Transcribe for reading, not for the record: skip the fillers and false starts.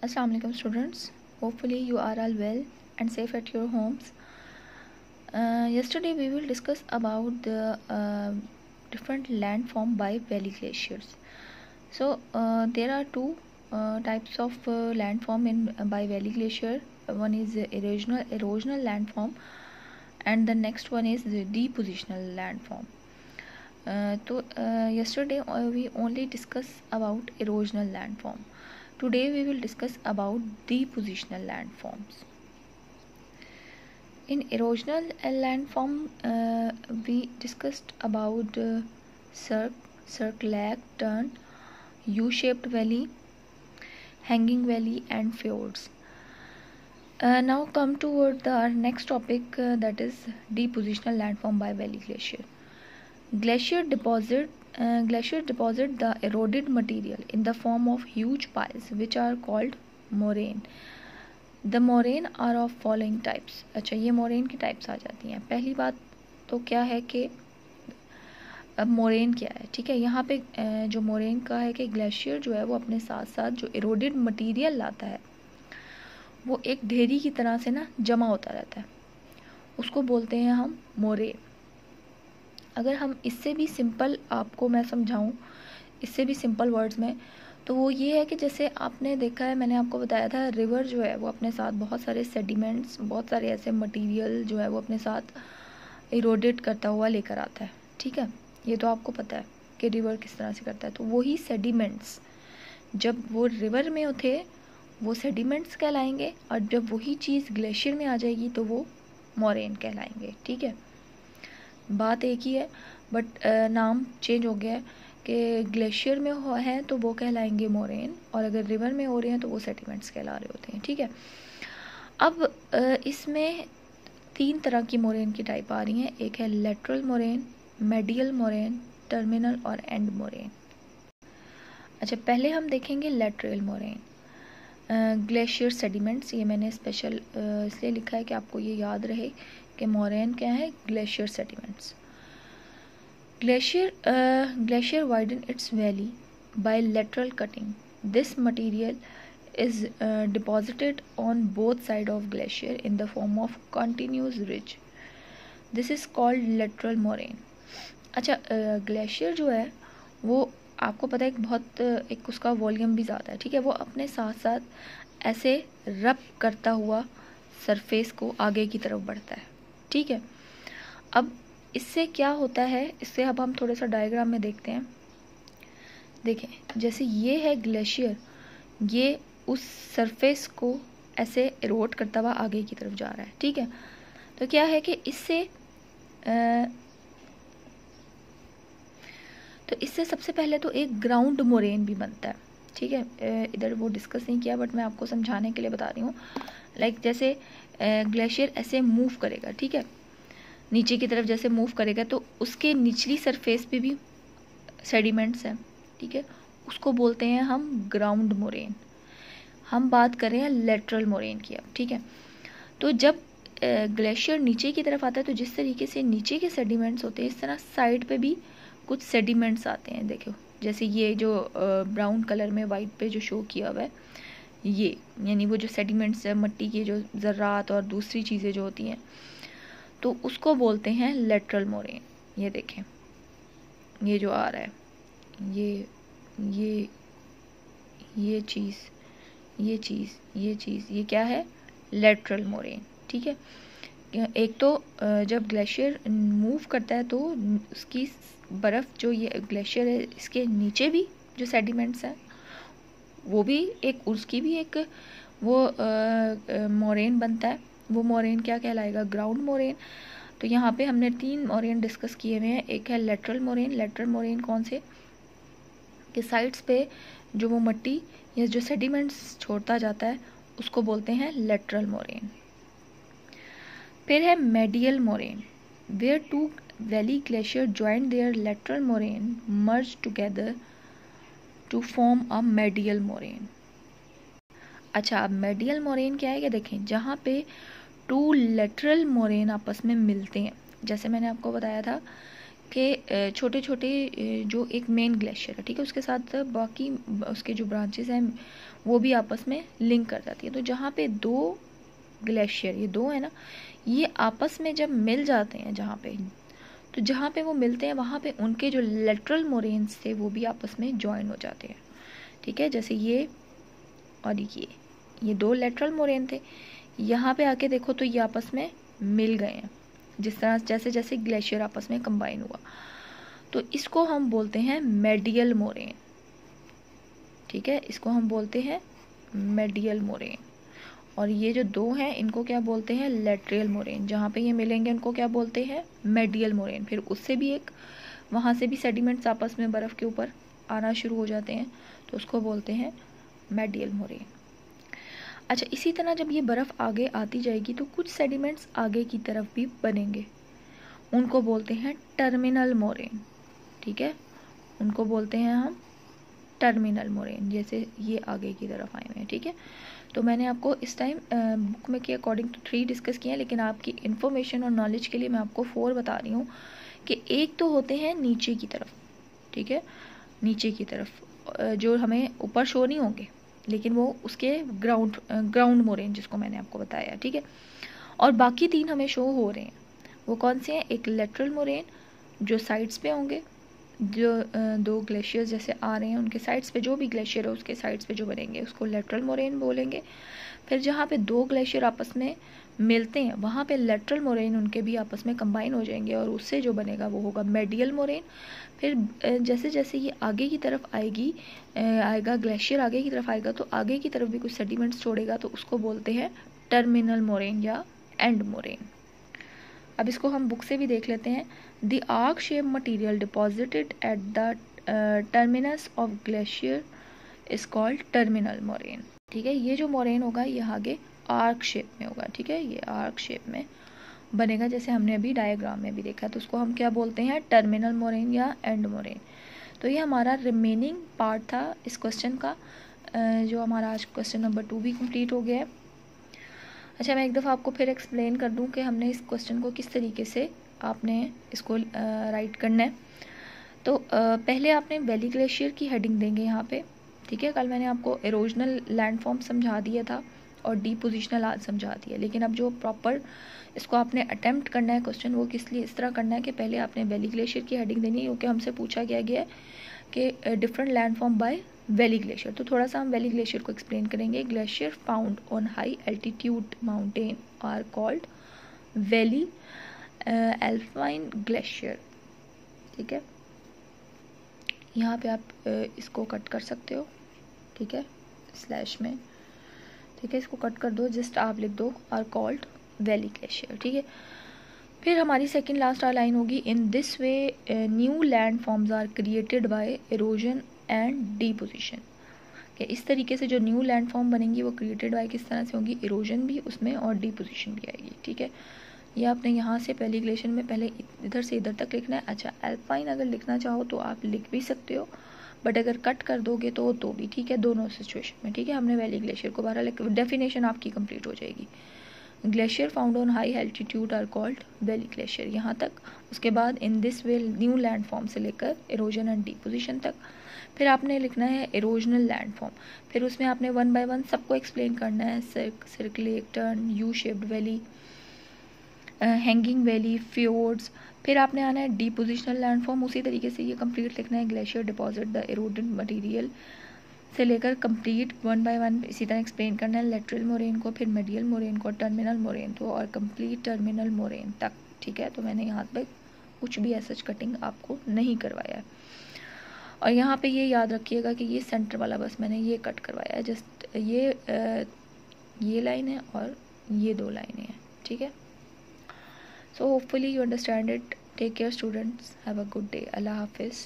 Assalamu alaikum students. Hopefully you are all well and safe at your homes. Yesterday we will discuss about the different landform by valley glaciers. So there are two types of landform in by valley glacier. One is erosional landform and the next one is the depositional landform. Yesterday we only discussed about erosional landform. Today we will discuss about depositional landforms. In erosional landform, we discussed about circle, turn, U-shaped valley, hanging valley, and fjords. Now come toward our next topic, that is depositional landform by valley glacier. Glacier deposit the eroded material in the form of huge piles which are called moraine. The moraine are of following types. अच्छा, ये moraine की types आ जाती हैं. पहली बात तो क्या है कि अब मोरेन क्या है, ठीक है. यहाँ पे जो मोरेन का है कि ग्लेशियर जो है वो अपने साथ साथ जो एरोडेड मटेरियल लाता है वो एक ढेरी की तरह से ना जमा होता रहता है, उसको बोलते हैं हम मोरेन. अगर हम इससे भी सिंपल आपको मैं समझाऊं, इससे भी सिंपल वर्ड्स में, तो वो ये है कि जैसे आपने देखा है, मैंने आपको बताया था, रिवर जो है वो अपने साथ बहुत सारे सेडिमेंट्स, बहुत सारे ऐसे मटेरियल जो है वो अपने साथ इरोडेट करता हुआ लेकर आता है, ठीक है. ये तो आपको पता है कि रिवर किस तरह से करता है. तो वही सेडिमेंट्स जब वो रिवर में थे वो सेडिमेंट्स कहलाएंगे, और जब वही चीज़ ग्लेशियर में आ जाएगी तो वो मोरेन कहलाएंगे, ठीक है. बात एक ही है, बट नाम चेंज हो गया है कि ग्लेशियर में है तो वो कहलाएंगे मोरेन, और अगर रिवर में हो रहे हैं तो वो सेडिमेंट्स कहला रहे होते हैं, ठीक है. अब इसमें तीन तरह की मोरेन की टाइप आ रही हैं. एक है lateral moraine, medial moraine, terminal और एंड मोरेन. अच्छा, पहले हम देखेंगे लेटरल मोरेन. ग्लेशियर सेडिमेंट्स, ये मैंने स्पेशल इसलिए लिखा है कि आपको ये याद रहे कि मोरेन क्या है, glacier sediments. Glacier widen its valley by lateral cutting. This material is deposited on both sides of glacier in the form of continuous ridge. This is called lateral moraine. अच्छा, ग्लेशियर जो है वो आपको पता है एक उसका वॉल्यूम भी ज़्यादा है, ठीक है. वो अपने साथ साथ ऐसे रब करता हुआ सरफेस को आगे की तरफ बढ़ता है, ठीक है. अब इससे क्या होता है, इससे अब हम थोड़ा सा डायग्राम में देखते हैं. देखें, जैसे ये है ग्लेशियर, ये उस सरफेस को ऐसे एरोड करता हुआ आगे की तरफ जा रहा है, ठीक है. तो क्या है कि इससे सबसे पहले तो एक ग्राउंड मोरेन भी बनता है, ठीक है. इधर वो डिस्कस नहीं किया, बट मैं आपको समझाने के लिए बता रही हूँ. लाइक जैसे ग्लेशियर ऐसे मूव करेगा, ठीक है, नीचे की तरफ जैसे मूव करेगा तो उसके निचली सरफेस पे भी सेडिमेंट्स हैं, ठीक है. उसको बोलते हैं हम ग्राउंड मोरेन. हम बात कर रहे हैं लेटरल मोरेन की अब, ठीक है. तो जब ग्लेशियर नीचे की तरफ आता है तो जिस तरीके से नीचे के सेडिमेंट्स होते हैं, इस तरह साइड पे भी कुछ सेडिमेंट्स आते हैं. देखो, जैसे ये जो ब्राउन कलर में वाइट पे जो शो किया हुआ है, ये यानी वो जो सेडिमेंट्स है, मिट्टी के जो ज़र्रात और दूसरी चीज़ें जो होती हैं, तो उसको बोलते हैं लेटरल मोरेन. ये देखें, ये जो आ रहा है, ये चीज़ ये क्या है, लेटरल मोरेन, ठीक है. एक तो जब ग्लेशियर मूव करता है तो उसकी बर्फ़ जो ये ग्लेशियर है, इसके नीचे भी जो सेडिमेंट्स हैं वो भी उसकी भी एक वो मोरेन बनता है. वो मोरेन क्या कहलाएगा, ग्राउंड मोरेन. तो यहाँ पे हमने तीन मोरेन डिस्कस किए हुए हैं. एक है लेटरल मोरेन. लेटरल मोरेन कौन से, कि साइड्स पे जो वो मिट्टी या जो सेडिमेंट्स छोड़ता जाता है उसको बोलते हैं लेटरल मोरेन. फिर है medial moraine, where two valley glacier join their lateral moraine merge together to form a medial moraine. अच्छा, अब मेडियल मोरेन क्या है कि देखें, जहाँ पे टू लेटरल मोरेन आपस में मिलते हैं. जैसे मैंने आपको बताया था कि छोटे छोटे जो एक मेन ग्लेशियर है, ठीक है, उसके साथ बाकी उसके जो ब्रांचेस हैं वो भी आपस में लिंक कर जाती है। तो जहाँ पे दो ग्लेशियर, ये दो है ना, ये आपस में जब मिल जाते हैं जहाँ पे, तो जहाँ पे वो मिलते हैं वहाँ पे उनके जो लेटरल मोरेन्स थे वो भी आपस में ज्वाइन हो जाते हैं। ठीक है, जैसे ये और ये दो लेटरल मोरेन थे, यहाँ पे आके देखो तो ये आपस में मिल गए हैं, जिस तरह जैसे जैसे ग्लेशियर आपस में कंबाइन हुआ। तो इसको हम बोलते हैं मेडियल मोरेन। ठीक है, इसको हम बोलते हैं मेडियल मोरेन। और ये जो दो हैं इनको क्या बोलते हैं, लेटरल मोरेन। जहाँ पे ये मिलेंगे उनको क्या बोलते हैं, मेडियल मोरेन। फिर उससे भी एक, वहाँ से भी सेडिमेंट्स आपस में बर्फ़ के ऊपर आना शुरू हो जाते हैं, तो उसको बोलते हैं मेडियल मोरेन। अच्छा, इसी तरह जब ये बर्फ़ आगे आती जाएगी तो कुछ सेडिमेंट्स आगे की तरफ भी बनेंगे, उनको बोलते हैं टर्मिनल मोरेन। ठीक है, उनको बोलते हैं हम टर्मिनल मोरेन, जैसे ये आगे की तरफ आए हुए हैं। ठीक है, तो मैंने आपको इस टाइम बुक में के अकॉर्डिंग तो 3 डिस्कस किए हैं, लेकिन आपकी इन्फॉर्मेशन और नॉलेज के लिए मैं आपको 4 बता रही हूँ कि एक तो होते हैं नीचे की तरफ। ठीक है, नीचे की तरफ जो हमें ऊपर शो नहीं होंगे, लेकिन वो उसके ग्राउंड मोरेन जिसको मैंने आपको बताया। ठीक है, और बाकी 3 हमें शो हो रहे हैं। वो कौन से हैं, एक लेटरल मोरेन जो साइड्स पे होंगे, जो दो ग्लेशियर्स जैसे आ रहे हैं उनके साइड्स पे जो भी ग्लेशियर है उसके साइड्स पे जो बनेंगे उसको लेटरल मोरेन बोलेंगे। फिर जहाँ पे दो ग्लेशियर आपस में मिलते हैं वहाँ पे लेटरल मोरेन उनके भी आपस में कंबाइन हो जाएंगे और उससे जो बनेगा वो होगा मेडियल मोरेन। फिर जैसे जैसे ये आगे की तरफ आएगा ग्लेशियर आगे की तरफ आएगा तो आगे की तरफ भी कुछ सेडिमेंट्स छोड़ेगा, तो उसको बोलते हैं टर्मिनल मोरेन या एंड मोरेन। अब इसको हम बुक से भी देख लेते हैं। The arc shape material deposited at the terminus of glacier is called terminal moraine. ठीक है, ये जो मोरेन होगा ये आगे आर्क शेप में होगा। ठीक है, ये आर्क शेप में बनेगा जैसे हमने अभी डायग्राम में भी देखा, तो उसको हम क्या बोलते हैं, टर्मिनल मोरेन या एंड मोरेन। तो ये हमारा रिमेनिंग पार्ट था इस क्वेश्चन का, जो हमारा आज क्वेश्चन नंबर 2 भी कंप्लीट हो गया है। अच्छा, मैं एक दफ़ा आपको फिर एक्सप्लेन कर दूं कि हमने इस क्वेश्चन को किस तरीके से आपने इसको राइट करना है। तो पहले आपने वैली ग्लेशियर की हेडिंग देंगे यहाँ पे। ठीक है, कल मैंने आपको एरोजनल लैंडफॉर्म समझा दिया था और डिपोजिशनल आज समझा दिया, लेकिन अब जो प्रॉपर इसको आपने अटेम्प्ट करना है क्वेश्चन, वो किस लिए इस तरह करना है कि पहले आपने वैली ग्लेशियर की हेडिंग देनी है, क्योंकि हमसे पूछा गया है कि different landform by valley glacier. तो थोड़ा सा हम वैली ग्लेशियर को एक्सप्लेन करेंगे। Glacier found on high altitude mountain are called valley alpine glacier. ठीक है, यहाँ पे आप इसको कट कर सकते हो। ठीक है, स्लैश में। ठीक है, इसको कट कर दो, जस्ट आप लिख दो आर कॉल्ड वैली ग्लेशियर। ठीक है, फिर हमारी सेकंड लास्ट लाइन होगी, in this way new land forms are created by erosion and deposition. कि इस तरीके से जो न्यू लैंड फॉर्म बनेंगी वो क्रिएटेड बाय किस तरह से होंगी, इरोजन भी उसमें और डिपोजिशन भी आएगी। ठीक है, ये आपने यहाँ से पहली ग्लेशियर में पहले इधर से इधर तक लिखना है। अच्छा, एल्पाइन अगर लिखना चाहो तो आप लिख भी सकते हो, बट अगर कट कर दोगे तो भी ठीक है, दोनों सिचुएशन में। ठीक है, हमने वैली ग्लेशियर को बाहर डेफिनेशन आपकी कंप्लीट हो जाएगी। Glacier found on high altitude are called valley glacier, यहाँ तक। उसके बाद in this way new land form से लेकर इरोजन एंड डिपोजिशन तक। फिर आपने लिखना है इरोजनल लैंड फॉर्म, फिर उसमें आपने 1 बाय 1 सबको एक्सप्लेन करना है, circulate, tarn, U shaped valley, hanging valley, fjords. फिर आपने आना है डिपोजिशनल लैंड फॉर्म, उसी तरीके से ये कंप्लीट लिखना है, glacier deposit the eroded material से लेकर कंप्लीट 1 बाय 1 इसी तरह एक्सप्लेन करना है, लेटरल मोरेन को, फिर मेडियल मोरेन को, टर्मिनल मोरेन को और कंप्लीट टर्मिनल मोरेन तक। ठीक है, तो मैंने यहाँ पे कुछ भी ऐसा कटिंग आपको नहीं करवाया है। और यहाँ पे ये याद रखिएगा कि ये सेंटर वाला बस मैंने ये कट करवाया है, जस्ट ये लाइन है और ये 2 लाइनें हैं। ठीक है, so hopefully you understand it. Take care students, have a good day. Allah Hafiz.